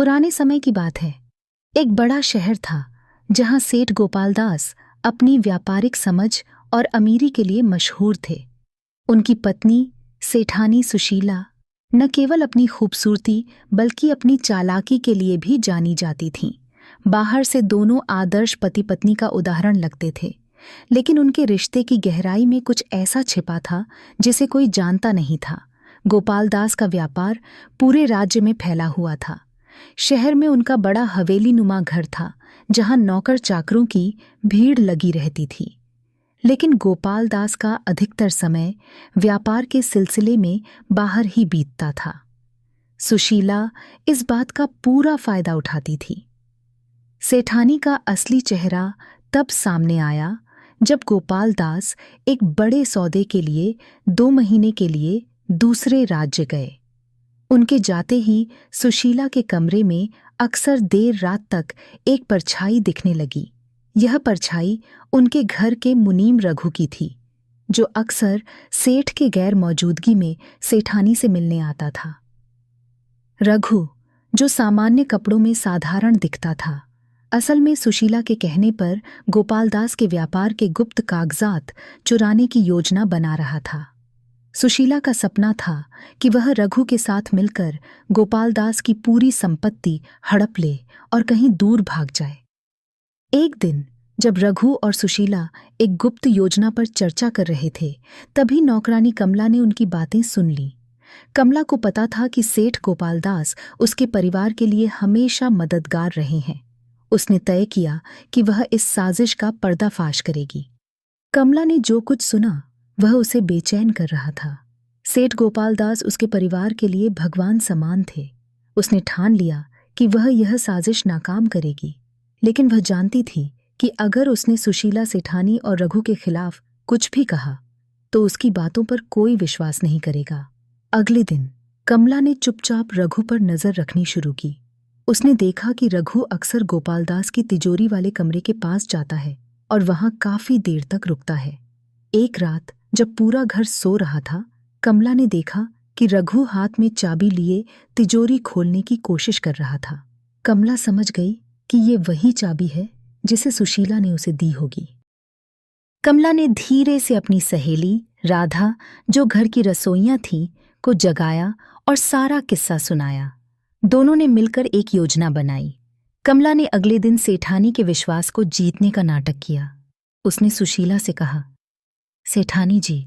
पुराने समय की बात है। एक बड़ा शहर था जहां सेठ गोपाल दास अपनी व्यापारिक समझ और अमीरी के लिए मशहूर थे। उनकी पत्नी सेठानी सुशीला न केवल अपनी खूबसूरती बल्कि अपनी चालाकी के लिए भी जानी जाती थीं। बाहर से दोनों आदर्श पति पत्नी का उदाहरण लगते थे, लेकिन उनके रिश्ते की गहराई में कुछ ऐसा छिपा था जिसे कोई जानता नहीं था। गोपाल दास का व्यापार पूरे राज्य में फैला हुआ था। शहर में उनका बड़ा हवेली नुमा घर था जहां नौकर चाकरों की भीड़ लगी रहती थी। लेकिन गोपाल दास का अधिकतर समय व्यापार के सिलसिले में बाहर ही बीतता था। सुशीला इस बात का पूरा फायदा उठाती थी। सेठानी का असली चेहरा तब सामने आया जब गोपाल दास एक बड़े सौदे के लिए 2 महीने के लिए दूसरे राज्य गए। उनके जाते ही सुशीला के कमरे में अक्सर देर रात तक एक परछाई दिखने लगी। यह परछाई उनके घर के मुनीम रघु की थी, जो अक्सर सेठ के गैर मौजूदगी में सेठानी से मिलने आता था। रघु, जो सामान्य कपड़ों में साधारण दिखता था, असल में सुशीला के कहने पर गोपाल दास के व्यापार के गुप्त कागजात चुराने की योजना बना रहा था। सुशीला का सपना था कि वह रघु के साथ मिलकर गोपाल दास की पूरी संपत्ति हड़प ले और कहीं दूर भाग जाए। एक दिन जब रघु और सुशीला एक गुप्त योजना पर चर्चा कर रहे थे, तभी नौकरानी कमला ने उनकी बातें सुन ली। कमला को पता था कि सेठ गोपाल दास उसके परिवार के लिए हमेशा मददगार रहे हैं। उसने तय किया कि वह इस साजिश का पर्दाफाश करेगी। कमला ने जो कुछ सुना वह उसे बेचैन कर रहा था। सेठ गोपाल दास उसके परिवार के लिए भगवान समान थे। उसने ठान लिया कि वह यह साजिश नाकाम करेगी, लेकिन वह जानती थी कि अगर उसने सुशीला, सेठानी और रघु के खिलाफ कुछ भी कहा तो उसकी बातों पर कोई विश्वास नहीं करेगा। अगले दिन कमला ने चुपचाप रघु पर नजर रखनी शुरू की। उसने देखा कि रघु अक्सर गोपाल दास की तिजोरी वाले कमरे के पास जाता है और वहां काफी देर तक रुकता है। एक रात जब पूरा घर सो रहा था, कमला ने देखा कि रघु हाथ में चाबी लिए तिजोरी खोलने की कोशिश कर रहा था। कमला समझ गई कि ये वही चाबी है जिसे सुशीला ने उसे दी होगी। कमला ने धीरे से अपनी सहेली राधा, जो घर की रसोइयां थीं, को जगाया और सारा किस्सा सुनाया। दोनों ने मिलकर एक योजना बनाई। कमला ने अगले दिन सेठानी के विश्वास को जीतने का नाटक किया। उसने सुशीला से कहा, सेठानी जी,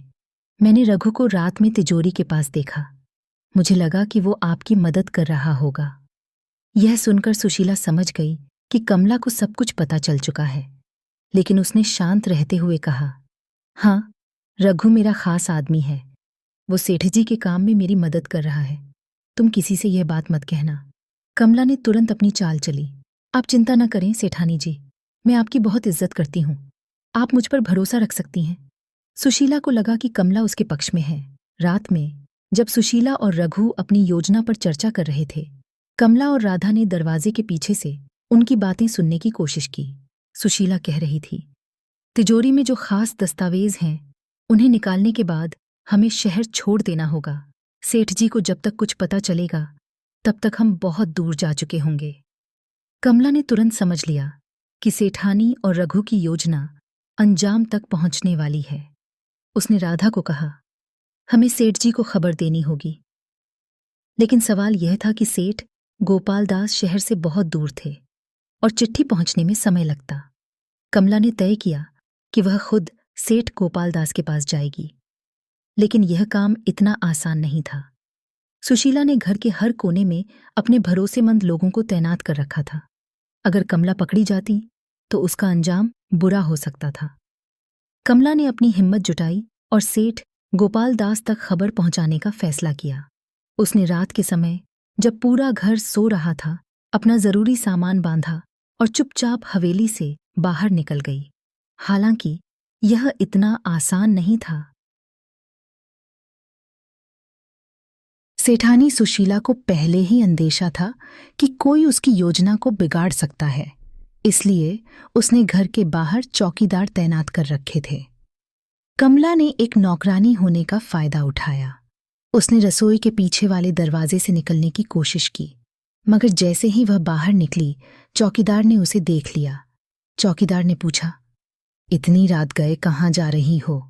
मैंने रघु को रात में तिजोरी के पास देखा। मुझे लगा कि वो आपकी मदद कर रहा होगा। यह सुनकर सुशीला समझ गई कि कमला को सब कुछ पता चल चुका है, लेकिन उसने शांत रहते हुए कहा, हाँ, रघु मेरा खास आदमी है। वो सेठ जी के काम में मेरी मदद कर रहा है। तुम किसी से यह बात मत कहना। कमला ने तुरंत अपनी चाल चली। आप चिंता न करें सेठानी जी, मैं आपकी बहुत इज्जत करती हूँ। आप मुझ पर भरोसा रख सकती हैं। सुशीला को लगा कि कमला उसके पक्ष में है। रात में जब सुशीला और रघु अपनी योजना पर चर्चा कर रहे थे, कमला और राधा ने दरवाजे के पीछे से उनकी बातें सुनने की कोशिश की। सुशीला कह रही थी, तिजोरी में जो खास दस्तावेज हैं, उन्हें निकालने के बाद हमें शहर छोड़ देना होगा। सेठ जी को जब तक कुछ पता चलेगा तब तक हम बहुत दूर जा चुके होंगे। कमला ने तुरंत समझ लिया कि सेठानी और रघु की योजना अंजाम तक पहुंचने वाली है। उसने राधा को कहा, हमें सेठ जी को खबर देनी होगी। लेकिन सवाल यह था कि सेठ गोपाल दास शहर से बहुत दूर थे और चिट्ठी पहुंचने में समय लगता। कमला ने तय किया कि वह खुद सेठ गोपाल दास के पास जाएगी, लेकिन यह काम इतना आसान नहीं था। सुशीला ने घर के हर कोने में अपने भरोसेमंद लोगों को तैनात कर रखा था। अगर कमला पकड़ी जाती तो उसका अंजाम बुरा हो सकता था। कमला ने अपनी हिम्मत जुटाई और सेठ गोपाल दास तक खबर पहुंचाने का फैसला किया। उसने रात के समय, जब पूरा घर सो रहा था, अपना जरूरी सामान बांधा और चुपचाप हवेली से बाहर निकल गई। हालांकि यह इतना आसान नहीं था। सेठानी सुशीला को पहले ही अंदेशा था कि कोई उसकी योजना को बिगाड़ सकता है, इसलिए उसने घर के बाहर चौकीदार तैनात कर रखे थे। कमला ने एक नौकरानी होने का फायदा उठाया। उसने रसोई के पीछे वाले दरवाजे से निकलने की कोशिश की, मगर जैसे ही वह बाहर निकली, चौकीदार ने उसे देख लिया। चौकीदार ने पूछा, इतनी रात गए कहाँ जा रही हो?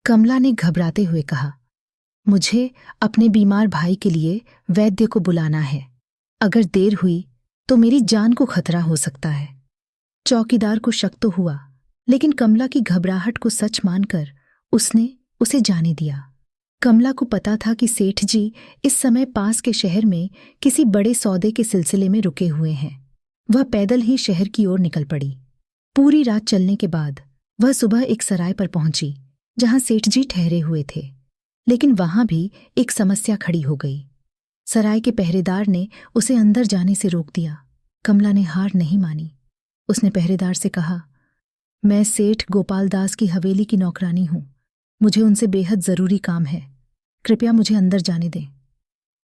कमला ने घबराते हुए कहा, मुझे अपने बीमार भाई के लिए वैद्य को बुलाना है। अगर देर हुई तो मेरी जान को खतरा हो सकता है। चौकीदार को शक तो हुआ, लेकिन कमला की घबराहट को सच मानकर उसने उसे जाने दिया। कमला को पता था कि सेठ जी इस समय पास के शहर में किसी बड़े सौदे के सिलसिले में रुके हुए हैं। वह पैदल ही शहर की ओर निकल पड़ी। पूरी रात चलने के बाद वह सुबह एक सराय पर पहुंची जहां सेठ जी ठहरे हुए थे, लेकिन वहां भी एक समस्या खड़ी हो गई। सराय के पहरेदार ने उसे अंदर जाने से रोक दिया। कमला ने हार नहीं मानी। उसने पहरेदार से कहा, मैं सेठ गोपाल दास की हवेली की नौकरानी हूं। मुझे उनसे बेहद जरूरी काम है। कृपया मुझे अंदर जाने दें।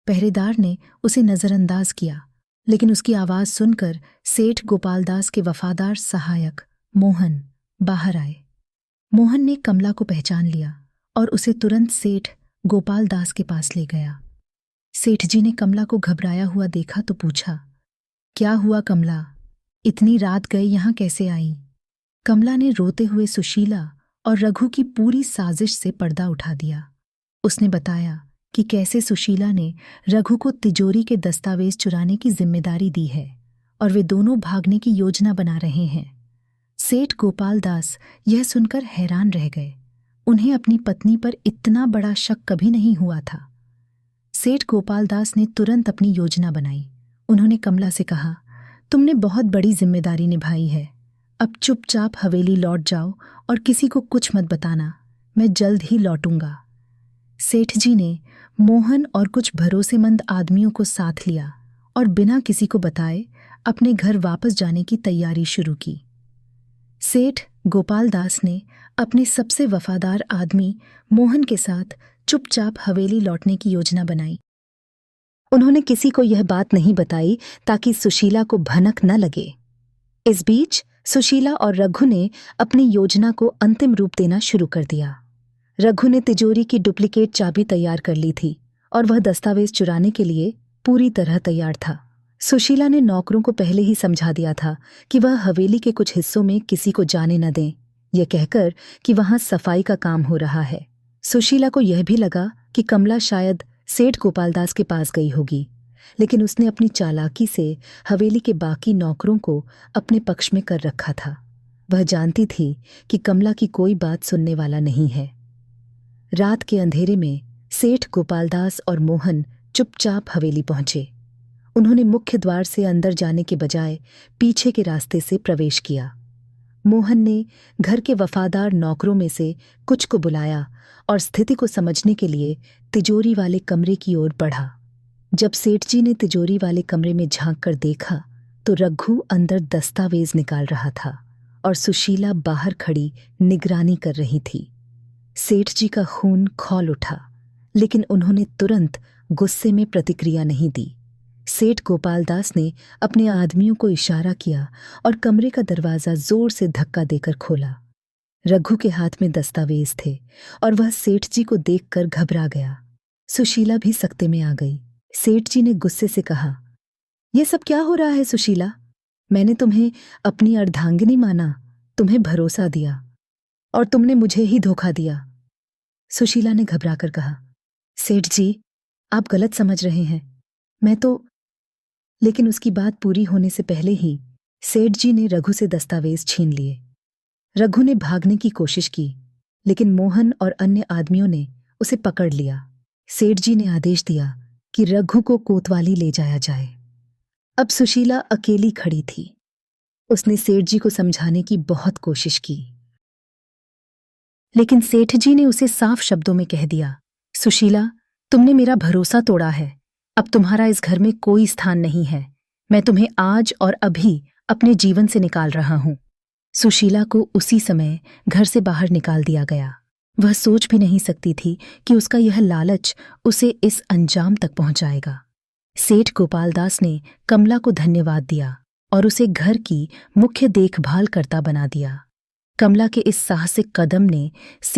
पहरेदार ने उसे नजरअंदाज किया, लेकिन उसकी आवाज सुनकर सेठ गोपाल दास के वफादार सहायक मोहन बाहर आए। मोहन ने कमला को पहचान लिया और उसे तुरंत सेठ गोपाल दास के पास ले गया। सेठ जी ने कमला को घबराया हुआ देखा तो पूछा, क्या हुआ कमला? इतनी रात गए यहां कैसे आई? कमला ने रोते हुए सुशीला और रघु की पूरी साजिश से पर्दा उठा दिया। उसने बताया कि कैसे सुशीला ने रघु को तिजोरी के दस्तावेज चुराने की जिम्मेदारी दी है और वे दोनों भागने की योजना बना रहे हैं। सेठ गोपाल दास यह सुनकर हैरान रह गए। उन्हें अपनी पत्नी पर इतना बड़ा शक कभी नहीं हुआ था। सेठ गोपाल दास ने तुरंत अपनी योजना बनाई। उन्होंने कमला से कहा, तुमने बहुत बड़ी जिम्मेदारी निभाई है। अब चुपचाप हवेली लौट जाओ और किसी को कुछ मत बताना। मैं जल्द ही लौटूंगा। सेठ जी ने मोहन और कुछ भरोसेमंद आदमियों को साथ लिया और बिना किसी को बताए अपने घर वापस जाने की तैयारी शुरू की। सेठ गोपाल दास ने अपने सबसे वफादार आदमी मोहन के साथ चुपचाप हवेली लौटने की योजना बनाई। उन्होंने किसी को यह बात नहीं बताई ताकि सुशीला को भनक न लगे। इस बीच सुशीला और रघु ने अपनी योजना को अंतिम रूप देना शुरू कर दिया। रघु ने तिजोरी की डुप्लीकेट चाबी तैयार कर ली थी और वह दस्तावेज चुराने के लिए पूरी तरह तैयार था। सुशीला ने नौकरों को पहले ही समझा दिया था कि वह हवेली के कुछ हिस्सों में किसी को जाने न दें, यह कहकर कि वहां सफाई का काम हो रहा है। सुशीला को यह भी लगा कि कमला शायद सेठ गोपालदास के पास गई होगी, लेकिन उसने अपनी चालाकी से हवेली के बाकी नौकरों को अपने पक्ष में कर रखा था। वह जानती थी कि कमला की कोई बात सुनने वाला नहीं है। रात के अंधेरे में सेठ गोपालदास और मोहन चुपचाप हवेली पहुंचे। उन्होंने मुख्य द्वार से अंदर जाने के बजाय पीछे के रास्ते से प्रवेश किया। मोहन ने घर के वफादार नौकरों में से कुछ को बुलाया और स्थिति को समझने के लिए तिजोरी वाले कमरे की ओर बढ़ा। जब सेठ जी ने तिजोरी वाले कमरे में झांक कर देखा तो रघु अंदर दस्तावेज निकाल रहा था और सुशीला बाहर खड़ी निगरानी कर रही थी। सेठ जी का खून खौल उठा, लेकिन उन्होंने तुरंत गुस्से में प्रतिक्रिया नहीं दी। सेठ गोपालदास ने अपने आदमियों को इशारा किया और कमरे का दरवाजा जोर से धक्का देकर खोला। रघु के हाथ में दस्तावेज थे और वह सेठ जी को देखकर घबरा गया। सुशीला भी सकते में आ गई। सेठ जी ने गुस्से से कहा, यह सब क्या हो रहा है सुशीला? मैंने तुम्हें अपनी अर्धांगिनी माना, तुम्हें भरोसा दिया और तुमने मुझे ही धोखा दिया। सुशीला ने घबराकर कहा, सेठ जी आप गलत समझ रहे हैं, मैं तो। लेकिन उसकी बात पूरी होने से पहले ही सेठ जी ने रघु से दस्तावेज छीन लिए। रघु ने भागने की कोशिश की, लेकिन मोहन और अन्य आदमियों ने उसे पकड़ लिया। सेठ जी ने आदेश दिया कि रघु को कोतवाली ले जाया जाए। अब सुशीला अकेली खड़ी थी। उसने सेठ जी को समझाने की बहुत कोशिश की, लेकिन सेठ जी ने उसे साफ शब्दों में कह दिया, सुशीला तुमने मेरा भरोसा तोड़ा है। अब तुम्हारा इस घर में कोई स्थान नहीं है। मैं तुम्हें आज और अभी अपने जीवन से निकाल रहा हूं। सुशीला को उसी समय घर से बाहर निकाल दिया गया। वह सोच भी नहीं सकती थी कि उसका यह लालच उसे इस अंजाम तक पहुंचाएगा। सेठ गोपालदास ने कमला को धन्यवाद दिया और उसे घर की मुख्य देखभाल करता बना दिया। कमला के इस साहसिक कदम ने